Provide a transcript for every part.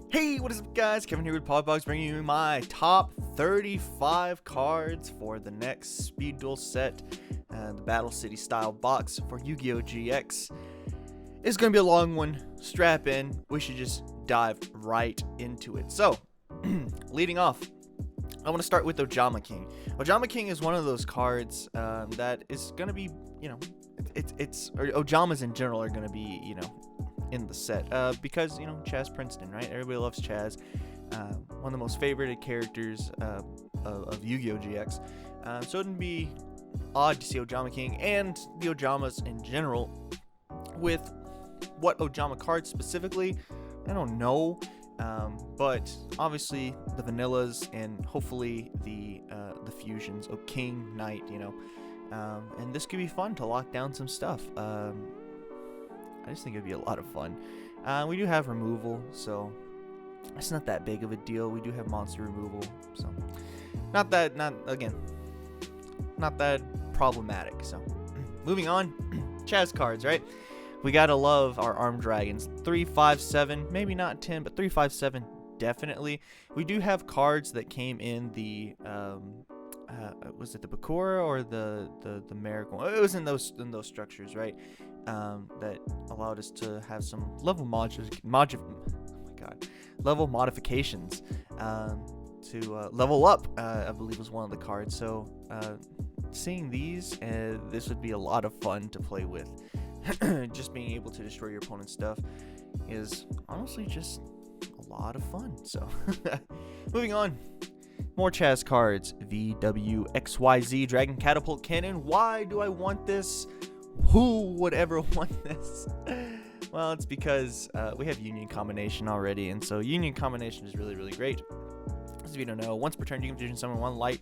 Hey, what is up, guys? Kevin here with P.O.G bringing you my top 35 cards for the next Speed Duel set, the Battle City style box for Yu-Gi-Oh! GX. It's going to be a long one. Strap in. We should just dive right into it. So, leading off, I want to start with Ojama King. Ojama King is one of those cards that is going to be, Ojamas in general are going to be, in the set because Chaz Princeton, right? Everybody loves Chaz, one of the most favorited characters of Yu-Gi-Oh! GX, so it wouldn't be odd to see Ojama King and the Ojamas in general. With what Ojama cards specifically, I don't know, but obviously the vanillas and hopefully the fusions of King, Knight, and this could be fun to lock down some stuff. I just think it'd be a lot of fun. We do have removal, so it's not that big of a deal. We do have monster removal, so not that problematic. So moving on, Chaz cards, right? We gotta love our armed dragons. 3, 5, 7, maybe not 10, but 3, 5, 7 definitely. We do have cards that came in the was it the Bakura or the Miracle? It was in those structures, right? That allowed us to have some level level modifications to level up. I believe was one of the cards. So seeing these, this would be a lot of fun to play with. Just being able to destroy your opponent's stuff is honestly just a lot of fun. So moving on. More Chaz cards. VWXYZ Dragon Catapult Cannon. Why do I want this? Who would ever want this? Well, it's because we have Union Combination already, and so Union Combination is really, really great. As if you don't know, once per turn you can fusion summon one light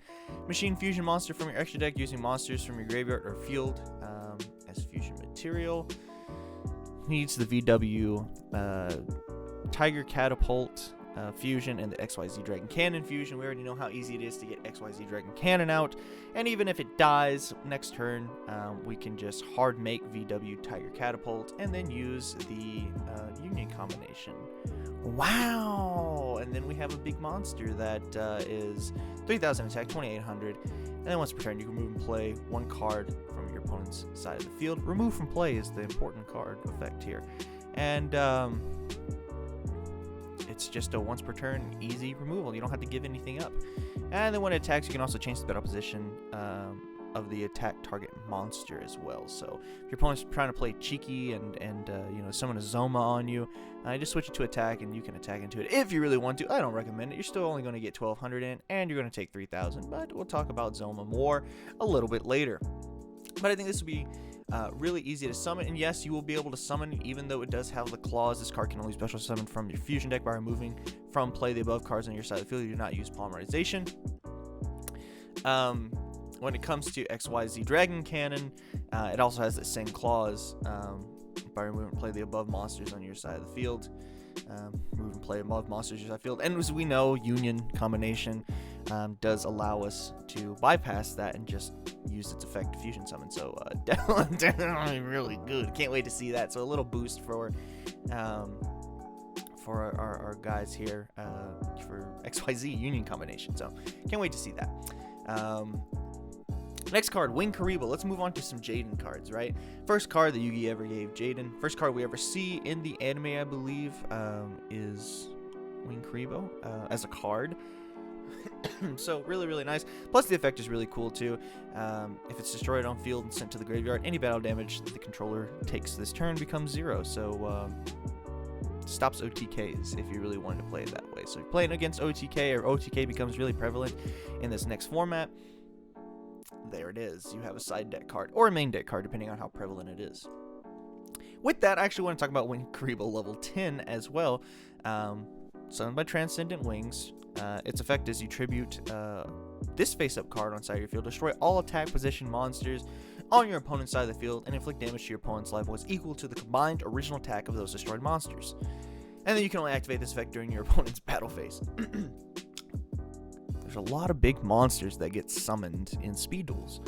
machine fusion monster from your extra deck using monsters from your graveyard or field as fusion material. Needs the VW Tiger Catapult fusion and the XYZ Dragon Cannon fusion. We already know how easy it is to get XYZ Dragon Cannon out, and even if it dies next turn, we can just hard make VW Tiger Catapult and then use the Union Combination. Wow! And then we have a big monster that is 3,000 attack, 2,800, and then once per turn you can remove and play one card from your opponent's side of the field. Remove from play is the important card effect here, and it's just a once per turn easy removal. You don't have to give anything up. And then when it attacks, you can also change the battle position of the attack target monster as well. So if your opponent's trying to play cheeky and summon a Zoma on you, just switch it to attack and you can attack into it if you really want to. I don't recommend it. You're still only going to get 1,200 in and you're going to take 3,000. But we'll talk about Zoma more a little bit later. But I think this will be really easy to summon, and yes, you will be able to summon even though it does have the clause. This card can only special summon from your fusion deck by removing from play the above cards on your side of the field. You do not use polymerization. When it comes to XYZ Dragon Cannon, it also has the same clause by removing and play the above monsters on your side of the field. Remove and play above monsters on your side of the field, and as we know, Union Combination does allow us to bypass that and just use its effect to fusion summon. So definitely really good. Can't wait to see that. So a little boost for our guys here for XYZ Union Combination. So can't wait to see that. Next card, Wing Karibo. Let's move on to some Jaden cards, right? First card that Yugi ever gave Jaden. First card we ever see in the anime, I believe, is Wing Karibo as a card. So really, really nice. Plus the effect is really cool too. If it's destroyed on field and sent to the graveyard, any battle damage that the controller takes this turn becomes 0. So stops OTKs if you really wanted to play it that way. So if you're playing against OTK, or OTK becomes really prevalent in this next format, there it is. You have a side deck card or a main deck card depending on how prevalent it is. With that, I actually want to talk about Wing Karibo level 10 as well. Summoned by Transcendent Wings. Its effect is you tribute this face-up card on side of your field. Destroy all attack position monsters on your opponent's side of the field and inflict damage to your opponent's life was equal to the combined original attack of those destroyed monsters. And then you can only activate this effect during your opponent's battle phase. There's a lot of big monsters that get summoned in speed duels.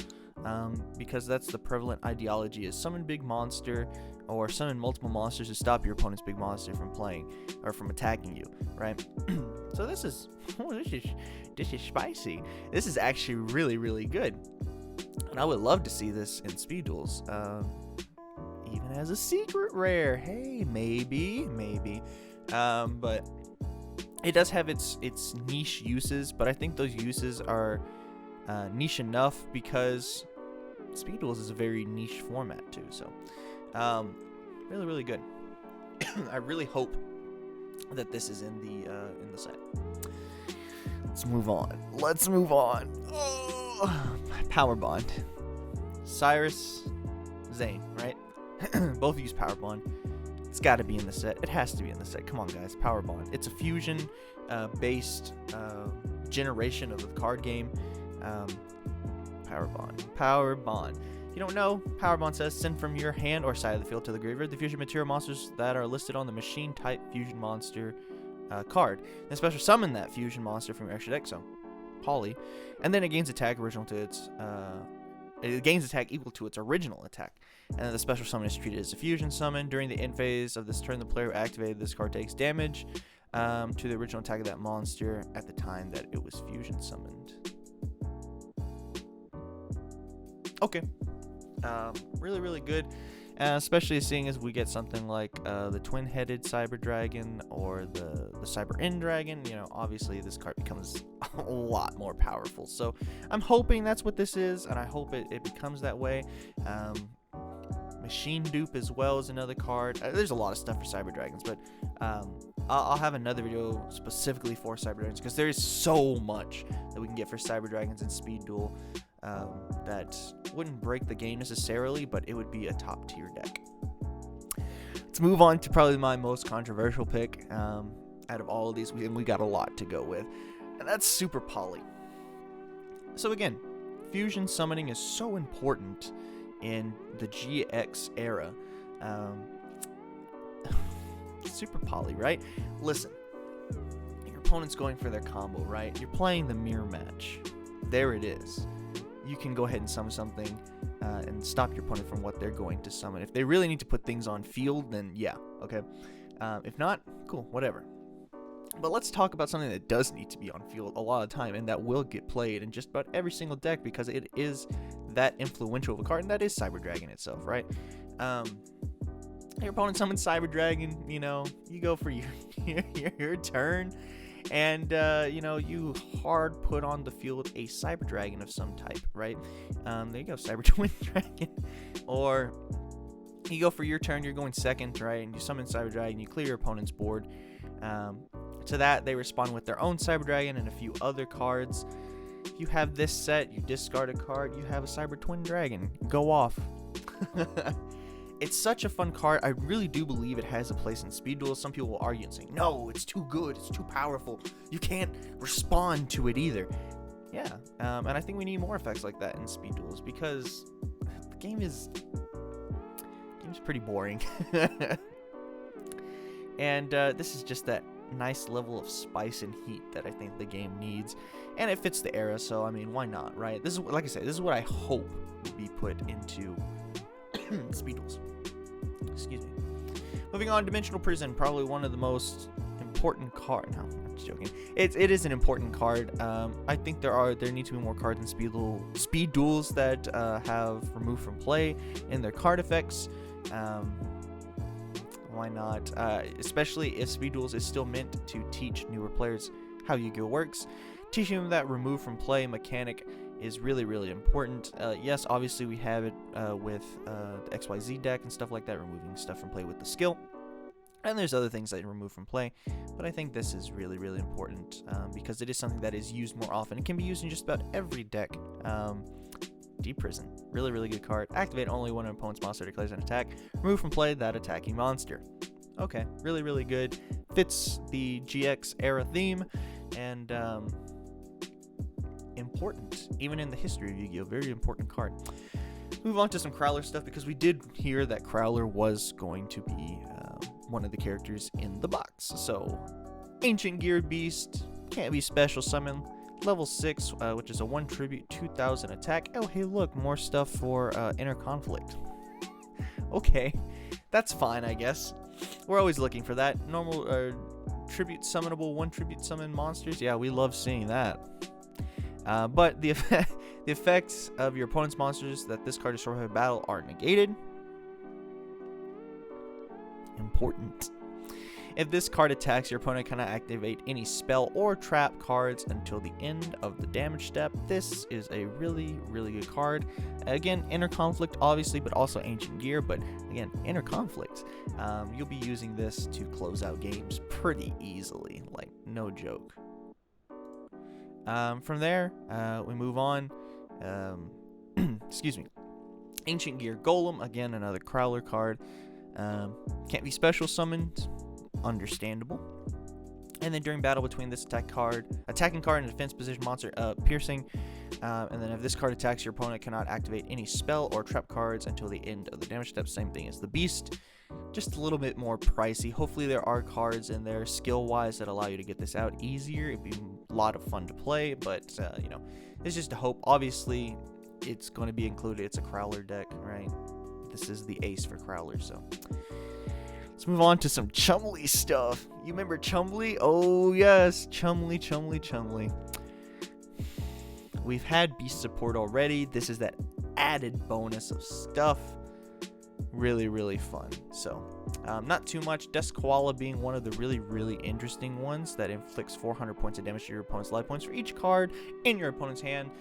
because that's the prevalent ideology, is summon big monster, or summon multiple monsters to stop your opponent's big monster from playing or from attacking you, right? So this is spicy. This is actually really, really good, and I would love to see this in speed duels, even as a secret rare. Hey, maybe. But it does have its niche uses, but I think those uses are niche enough because speed duels is a very niche format too. So really, really good. I really hope that this is in the set. Let's move on. Oh, Power Bond. Cyrus, Zane, right? Both use Power Bond. It's got to be in the set. It has to be in the set. Come on, guys. Power Bond. It's a fusion based generation of the card game. Power Bond. If you don't know, Power Bond says send from your hand or side of the field to the graveyard the fusion material monsters that are listed on the machine type fusion monster card. Then special summon that fusion monster from your extra deck, so Poly, and then it gains attack original to its it gains attack equal to its original attack. And then the special summon is treated as a fusion summon. During the end phase of this turn, the player who activated this card takes damage to the original attack of that monster at the time that it was fusion summoned. Okay. Really, really good. Especially seeing as we get something like the twin-headed Cyber Dragon or the Cyber End Dragon. You know, obviously this card becomes a lot more powerful. So I'm hoping that's what this is, and I hope it becomes that way. Machine Dupe as well is another card. There's a lot of stuff for Cyber Dragons, but I'll have another video specifically for Cyber Dragons because there is so much that we can get for Cyber Dragons in Speed Duel that wouldn't break the game necessarily, but it would be a top tier deck. Let's move on to probably my most controversial pick out of all of these, and we got a lot to go with, and that's Super Poly. So again, fusion summoning is so important in the GX era. Super Poly, right? Listen, your opponent's going for their combo, right? You're playing the mirror match. There it is. You can go ahead and summon something and stop your opponent from what they're going to summon. If they really need to put things on field, then yeah, okay. If not, cool, whatever. But let's talk about something that does need to be on field a lot of time, and that will get played in just about every single deck because it is that influential of a card, and that is Cyber Dragon itself, right? Your opponent summons Cyber Dragon, you know, you go for your turn, and you hard put on the field a Cyber Dragon of some type, right? There you go, Cyber Twin Dragon. Or you go for your turn, you're going second, right? And you summon Cyber Dragon, you clear your opponent's board. To that, they respond with their own Cyber Dragon and a few other cards. If you have this set, you discard a card, you have a Cyber Twin Dragon. Go off. It's such a fun card. I really do believe it has a place in Speed Duel. Some people will argue and say, no, it's too good, it's too powerful. You can't respond to it either. Yeah, and I think we need more effects like that in Speed Duels because the game's pretty boring. And this is just that nice level of spice and heat that I think the game needs, and it fits the era, so I mean, why not, right? This is, like I said, this is what I hope would be put into Speed Duels. Excuse me. Moving on, Dimensional Prison, probably one of the most important card. No, I'm just joking. It is an important card. I think there need to be more cards in Speed Duels that have removed from play in their card effects. Why not? Especially if Speed Duels is still meant to teach newer players how Yu-Gi-Oh works. Teaching them that remove from play mechanic is really, really important. Yes, obviously we have it with the XYZ deck and stuff like that, removing stuff from play with the skill. And there's other things that you remove from play, but I think this is really, really important because it is something that is used more often. It can be used in just about every deck. Deep Prison, really, really good card. Activate only when an opponent's monster declares an attack. Remove from play that attacking monster. Okay, really, really good. Fits the GX era theme, and important, even in the history of Yu-Gi-Oh! Very important card. Move on to some Crowler stuff, because we did hear that Crowler was going to be one of the characters in the box. So, Ancient Geared Beast, can't be special summon. Level 6, which is a 1 tribute, 2000 attack. Oh, hey, look, more stuff for Inner Conflict. Okay, That's fine, I guess. We're always looking for that. Normal tribute summonable, 1 tribute summon monsters. Yeah, we love seeing that. But the effects of your opponent's monsters that this card destroys in battle are negated. Important. If this card attacks, your opponent cannot activate any spell or trap cards until the end of the damage step. This is a really, really good card. Again, Inner Conflict, obviously, but also Ancient Gear. But again, Inner Conflict, you'll be using this to close out games pretty easily, like no joke. From there, we move on. Excuse me. Ancient Gear Golem, again, another Crowler card. Can't be special summoned. Understandable. And then during battle between this attacking card and a defense position monster, piercing. And then if this card attacks, your opponent cannot activate any spell or trap cards until the end of the damage step. Same thing as the beast. Just a little bit more pricey. Hopefully there are cards in there skill-wise that allow you to get this out easier. It'd be a lot of fun to play, but you know, it's just a hope. Obviously, it's going to be included. It's a Crowler deck, right? This is the ace for Crowler, so. Let's move on to some Chumley stuff. You remember Chumley? Oh, yes. Chumley. We've had beast support already. This is that added bonus of stuff. Really, really fun. So, not too much. Desk Koala being one of the really, really interesting ones that inflicts 400 points of damage to your opponent's life points for each card in your opponent's hand.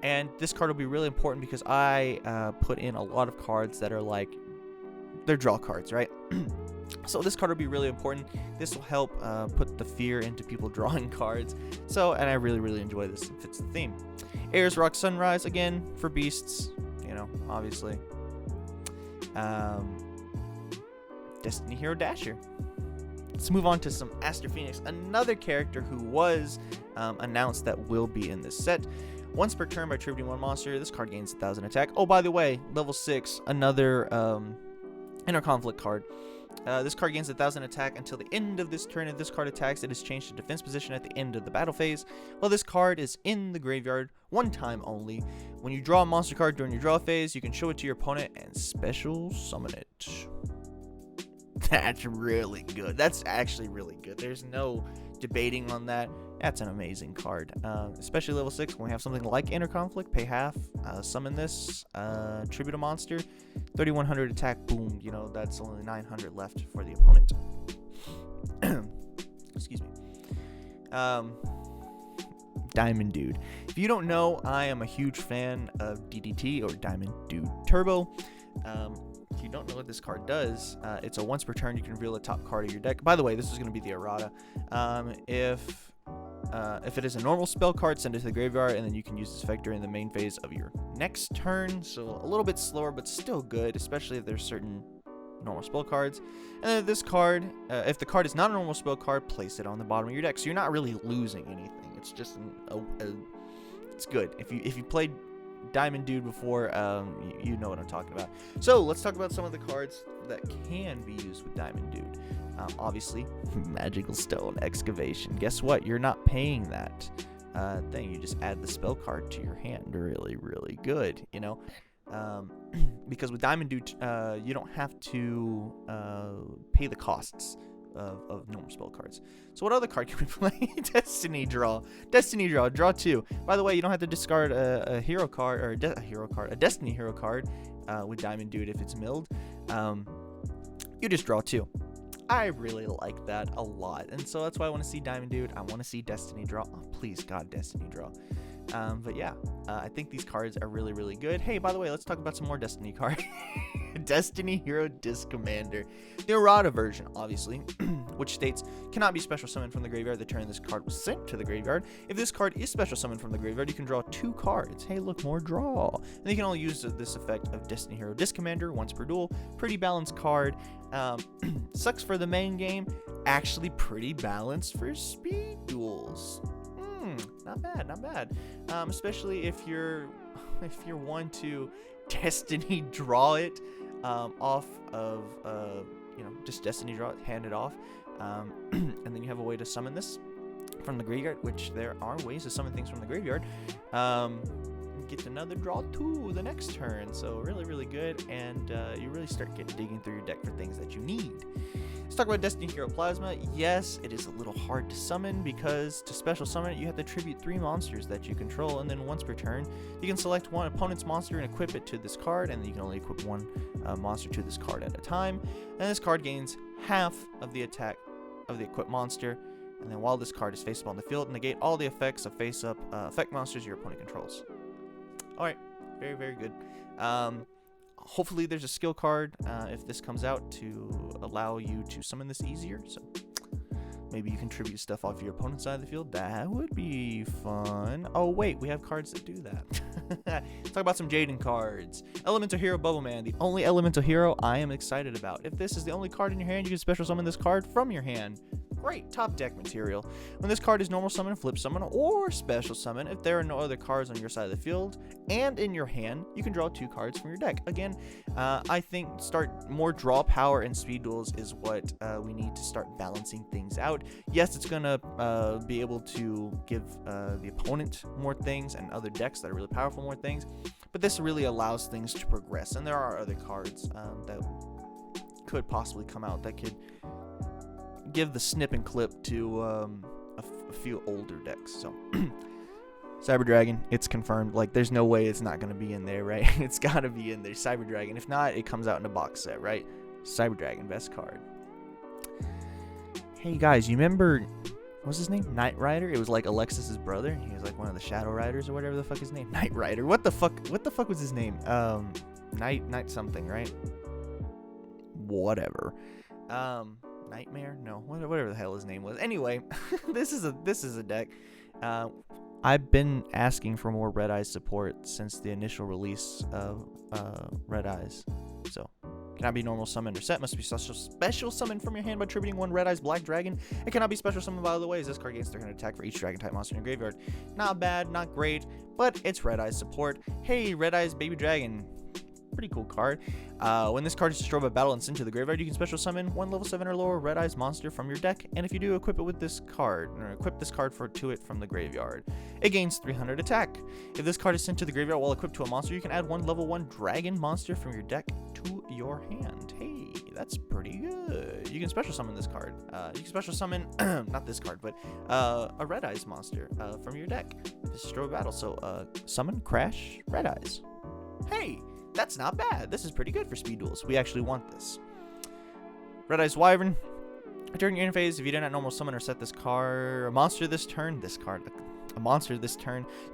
And this card will be really important because I put in a lot of cards that are like, they're draw cards, right? So this card will be really important. This will help put the fear into people drawing cards. So, and I really, really enjoy this. It fits the theme. Ares Rock Sunrise, again, for beasts. You know, obviously. Destiny Hero Dasher. Let's move on to some Aster Phoenix, another character who was announced that will be in this set. Once per turn by tributing 1 monster, this card gains 1,000 attack. Oh, by the way, level 6, another Inner Conflict card. This card gains 1,000 attack until the end of this turn. If this card attacks, it is changed to defense position at the end of the battle phase. While this card is in the graveyard 1 time only. When you draw a monster card during your draw phase, you can show it to your opponent and special summon it. That's really good. That's actually really good. There's no debating on that. That's an amazing card, especially level 6 when we have something like Inner Conflict. Pay half, summon this, tribute a monster, 3,100 attack, boom. You know, that's only 900 left for the opponent. Excuse me. Diamond Dude. If you don't know, I am a huge fan of DDT, or Diamond Dude Turbo. If you don't know what this card does, it's a once per turn you can reveal a top card of your deck. By the way, this is going to be the errata. If it is a normal spell card, send it to the graveyard, and then you can use this effect during the main phase of your next turn. So a little bit slower, but still good, especially if there's certain normal spell cards. And then this card, if the card is not a normal spell card, place it on the bottom of your deck. So you're not really losing anything. It's just it's good. If you played Diamond Dude before, you know what I'm talking about. So let's talk about some of the cards that can be used with Diamond Dude. Obviously, Magical Stone Excavation. Guess what? You're not paying that thing. You just add the spell card to your hand. Really, really good, you know? Because with Diamond Dude, you don't have to pay the costs of normal spell cards. So what other card can we play? Destiny Draw. Destiny Draw. Draw 2. By the way, you don't have to discard a hero card, or a Destiny Hero card with Diamond Dude if it's milled. You just draw 2. I really like that a lot, and so that's why I want to see Diamond Dude. I want to see Destiny Draw. Oh, please, God, Destiny Draw. But yeah, I think these cards are really, really good. Hey, by the way, let's talk about some more Destiny cards. Destiny Hero Disc Commander. The errata version, obviously, which states, cannot be special summoned from the graveyard the turn this card was sent to the graveyard. If this card is special summoned from the graveyard, you can draw 2 cards. Hey, look, more draw. And you can only use this effect of Destiny Hero Disc Commander once per duel. Pretty balanced card. Sucks for the main game. Actually pretty balanced for speed duels. Not bad, not bad. Especially if you're one to Destiny Draw it off of just Destiny Draw it, hand it off, and then you have a way to summon this from the graveyard, which there are ways to summon things from the graveyard. get another draw 2 the next turn. So really good, and you really start digging through your deck for things that you need. Let's talk about Destiny Hero Plasma. Yes, it is a little hard to summon because to special summon it, you have to tribute 3 monsters that you control, and then once per turn, you can select one opponent's monster and equip it to this card, and then you can only equip one monster to this card at a time. And this card gains half of the attack of the equipped monster, and then while this card is face up on the field, negate all the effects of face-up effect monsters your opponent controls. Alright, very good. Hopefully there's a skill card if this comes out to allow you to summon this easier. So maybe you contribute stuff off your opponent's side of the field. That would be fun. Oh wait, we have cards that do that. Let's talk about some Jaden cards. Elemental Hero Bubble Man, the only Elemental Hero I am excited about. If this is the only card in your hand, you can special summon this card from your hand. Great, top deck material. When this card is normal summon, flip summon, or special summon, if there are no other cards on your side of the field and in your hand, you can draw 2 cards from your deck. Again, I think more draw power and speed duels is what we need to start balancing things out. Yes, it's gonna be able to give the opponent more things and other decks that are really powerful more things, but this really allows things to progress. And there are other cards that could possibly come out that could give the snip and clip to a few older decks. So Cyber Dragon, it's confirmed. Like, there's no way it's not going to be in there, right? It's got to be in there. Cyber Dragon. If not, it comes out in a box set, right? Cyber Dragon, best card. Hey guys, you remember, what's his name? Knight Rider? It was like Alexis's brother. He was like one of the Shadow Riders or whatever the fuck his name. Knight Rider. What the fuck was his name? Knight something, right? Whatever. Nightmare? No, whatever the hell his name was. Anyway, this is a deck. I've been asking for more Red Eyes support since the initial release of Red Eyes. So, cannot be normal summon or set. Must be special summon from your hand by tributing 1 Red Eyes Black Dragon. It cannot be special summoned by other ways. This card gains 300 attack for each Dragon type monster in your graveyard. Not bad, not great, but it's Red Eyes support. Hey, Red Eyes Baby Dragon. Pretty cool card. When this card is destroyed by battle and sent to the graveyard, you can special summon 1 level 7 or lower Red Eyes monster from your deck, and if you do, equip it with this card, or equip this card to it from the graveyard. It gains 300 attack. If this card is sent to the graveyard while equipped to a monster, you can add 1 level 1 dragon monster from your deck to your hand. Hey, that's pretty good. You can special summon this card. You can special summon, not this card, but a Red Eyes monster from your deck. Destroy battle. So summon, crash, Red Eyes. Hey! That's not bad. This is pretty good for speed duels. We actually want this. Red Eyes Wyvern. During your interface, if you do not normal summon or set this card, a monster this turn, you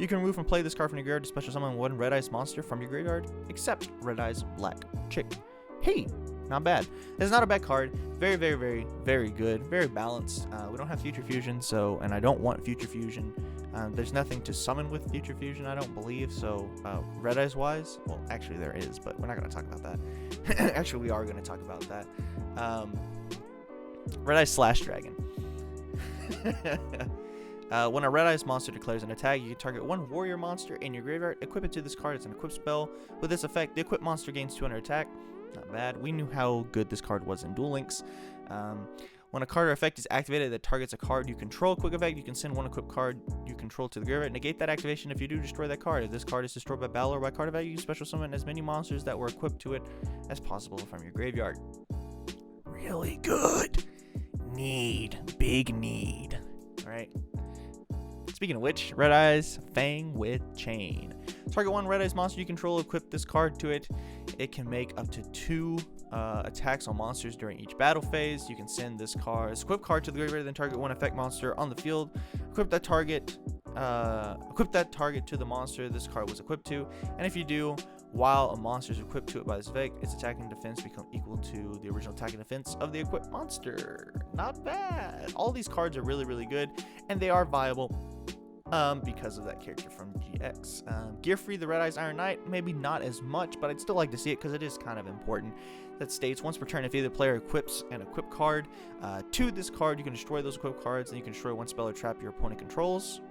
can remove and play this card from your graveyard to special summon 1 Red Eyes monster from your graveyard, except Red Eyes Black Chick. Hey, not bad. It's not a bad card. Very good. Very balanced. We don't have Future Fusion, and I don't want Future Fusion. There's nothing to summon with Future Fusion, I don't believe, so Red Eyes wise, well, actually there is, but we're not going to talk about that. Actually, we are going to talk about that. Red Eyes Slash Dragon. When a Red Eyes monster declares an attack, you can target 1 warrior monster in your graveyard, equip it to this card as an equip spell. With this effect, the equipped monster gains 200 attack. Not bad. We knew how good this card was in Duel Links. When a card or effect is activated that targets a card you control, quick effect, you can send 1 equipped card you control to the graveyard. Negate that activation if you do destroy that card. If this card is destroyed by battle or by card effect, you can special summon as many monsters that were equipped to it as possible from your graveyard. Really good. Big need. Alright. Speaking of which, Red Eyes Fang with Chain. Target 1 Red Eyes monster you control, equip this card to it. It can make up to 2 attacks on monsters during each battle phase. You can send this equip card to the graveyard, then target 1 effect monster on the field. Equip that target to the monster this card was equipped to, and if you do, while a monster is equipped to it by this effect, its attack and defense become equal to the original attack and defense of the equipped monster. Not bad. All these cards are really good, and they are viable because of that character from GX. Gear Free, the Red Eyes Iron Knight, maybe not as much, but I'd still like to see it because it is kind of important. That states, once per turn, if either player equips an equipped card to this card, you can destroy those equipped cards, and you can destroy 1 spell or trap your opponent controls.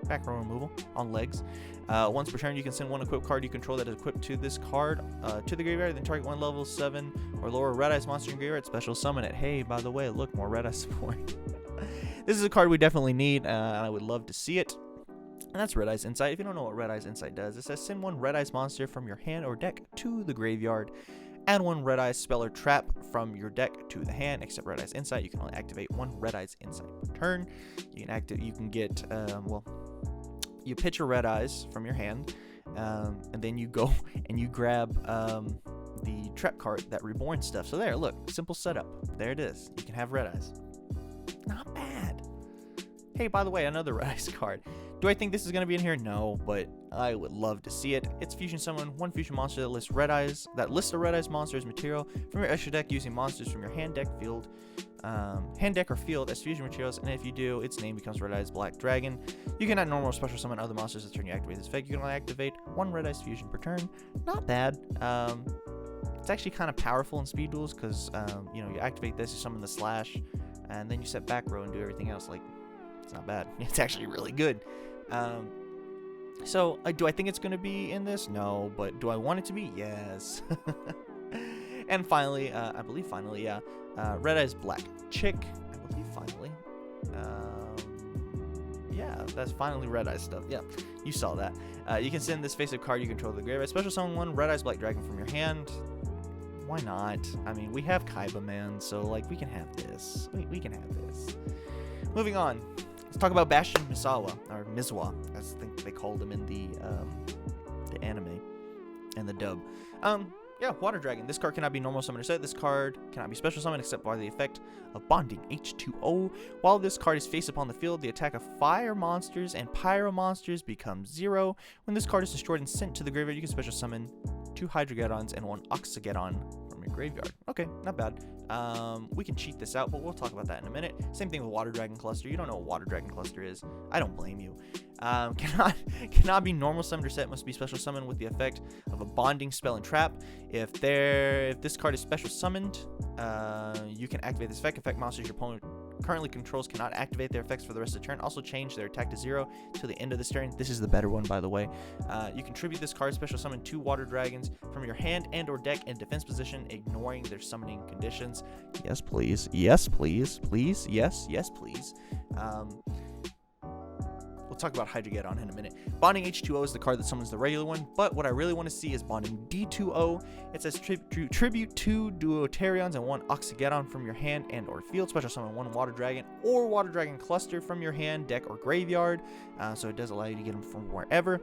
Back row removal on legs. Once per turn, you can send 1 equipped card you control that is equipped to this card to the graveyard, then target 1 level 7 or lower Red Eyes monster in graveyard, special summon it. Hey, by the way, look, more Red Eyes support. This is a card we definitely need, and I would love to see it. And that's Red Eye's Insight. If you don't know what Red Eye's Insight does, it says send one Red Eye's monster from your hand or deck to the graveyard. Add one Red Eye's spell or trap from your deck to the hand. Except Red Eye's Insight, you can only activate one Red Eye's Insight per turn. You can get you pitch a Red Eyes from your hand, and then you go and you grab the trap card, that reborn stuff. So there, look, simple setup. There it is. You can have Red Eyes. Not bad. Hey, by the way, another Red Eyes card. Do I think this is going to be in here? No, but I would love to see it. It's Fusion Summon, one fusion monster that lists a Red Eyes monster as material from your extra deck using monsters from your hand deck or field as fusion materials, and if you do, its name becomes Red Eyes Black Dragon. You cannot normal or special summon other monsters the turn you activate this effect. You can only activate one Red Eyes fusion per turn. Not bad. It's actually kind of powerful in speed duels because you activate this, you summon the slash, and then you set back row and do everything else. Like, it's not bad. It's actually really good. So do I think it's going to be in this? No, but do I want it to be? Yes. And finally, I believe finally, Red Eyes Black Chick. I believe finally. Yeah, that's finally Red Eyes stuff. Yeah, you saw that. You can send this face-up card you control to the graveyard. Special summon one Red Eyes Black Dragon from your hand. Why not? I mean, we have Kaiba Man, so like we can have this. We can have this. Moving on. Let's talk about Bastion Misawa, or Misawa, as I think they called him in the anime and the dub. Yeah, Water Dragon. This card cannot be normal summon or set. This card cannot be special summon except by the effect of bonding H2O. While this card is face up on the field, the attack of fire monsters and pyro monsters becomes 0. When this card is destroyed and sent to the graveyard, you can special summon 2 Hydrogeddons and 1 Oxageddon from your graveyard. Okay, not bad. We can cheat this out, but we'll talk about that in a minute. Same thing with Water Dragon Cluster. You don't know what Water Dragon Cluster is. I don't blame you. Cannot be normal summoned or set. Must be special summoned with the effect of a bonding spell and trap. If this card is special summoned, you can activate this effect. Effect monsters your opponent currently controls cannot activate their effects for the rest of the turn. Also change their attack to 0 till the end of this turn. This is the better one, by the way. You contribute this card, special summon 2 Water Dragons from your hand and or deck in defense position, ignoring their summoning conditions. Yes, please. Yes, please. Please. Yes. Yes, please. We'll talk about Hydrogeddon in a minute. Bonding H2O is the card that summons the regular one, but what I really want to see is Bonding D2O. It says tribute 2 Duoterions and 1 Oxageddon from your hand and or field. Special summon 1 Water Dragon or Water Dragon Cluster from your hand, deck, or graveyard. So it does allow you to get them from wherever.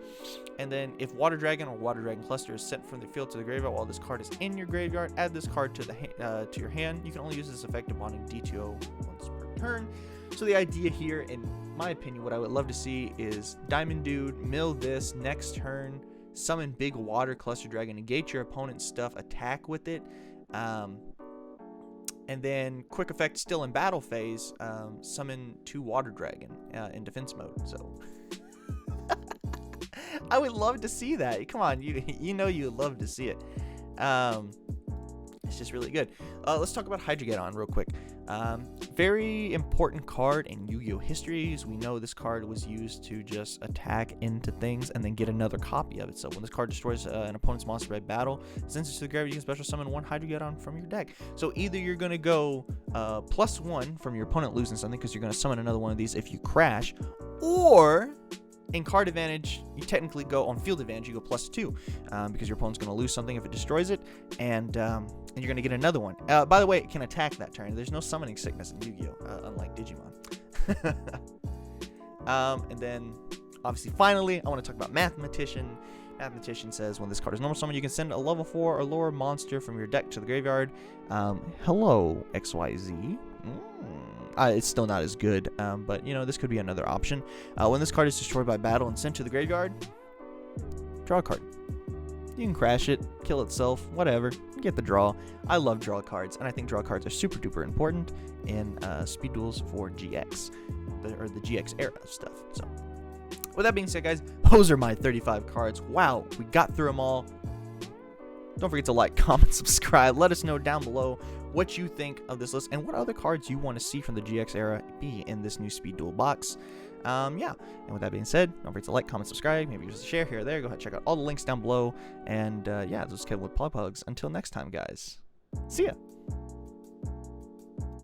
And then if Water Dragon or Water Dragon Cluster is sent from the field to the graveyard while this card is in your graveyard, add this card to your hand. You can only use this effect of Bonding D2O once per turn. So the idea here, in my opinion, what I would love to see is Diamond Dude, mill this, next turn, summon big water cluster dragon, negate your opponent's stuff, attack with it, and then quick effect still in battle phase, summon 2 water dragon in defense mode. So I would love to see that. Come on, you know you would love to see it. It's just really good. Let's talk about Hydrogeddon real quick. Very important card in Yu-Gi-Oh! History. As we know, this card was used to just attack into things and then get another copy of it. So when this card destroys an opponent's monster by battle, since it's to the graveyard, you can special summon 1 Hydrogeddon from your deck. So either you're going to go +1 from your opponent losing something because you're going to summon another one of these if you crash, or in card advantage, you technically go on field advantage, you go +2 because your opponent's going to lose something if it destroys it, and you're going to get another one. By the way, it can attack that turn. There's no summoning sickness in Yu-Gi-Oh! Unlike Digimon. And then, obviously, finally, I want to talk about Mathematician. Mathematician says when this card is normal summon, you can send a level 4 or lower monster from your deck to the graveyard. Hello, XYZ. It's still not as good, but this could be another option. When this card is destroyed by battle and sent to the graveyard, draw a card. You can crash it, kill itself, whatever. You get the draw. I love draw cards, and I think draw cards are super duper important in speed duels for GX, or the GX era of stuff. So, with that being said, guys, those are my 35 cards. Wow, we got through them all. Don't forget to like, comment, subscribe. Let us know down below what you think of this list and what other cards you want to see from the GX era be in this new speed duel box. Yeah, and with that being said, don't forget to like, comment, subscribe, maybe just a share here or there. Go ahead and check out all the links down below. And yeah, this is Kevin with P.O.G. Until next time, guys. See ya.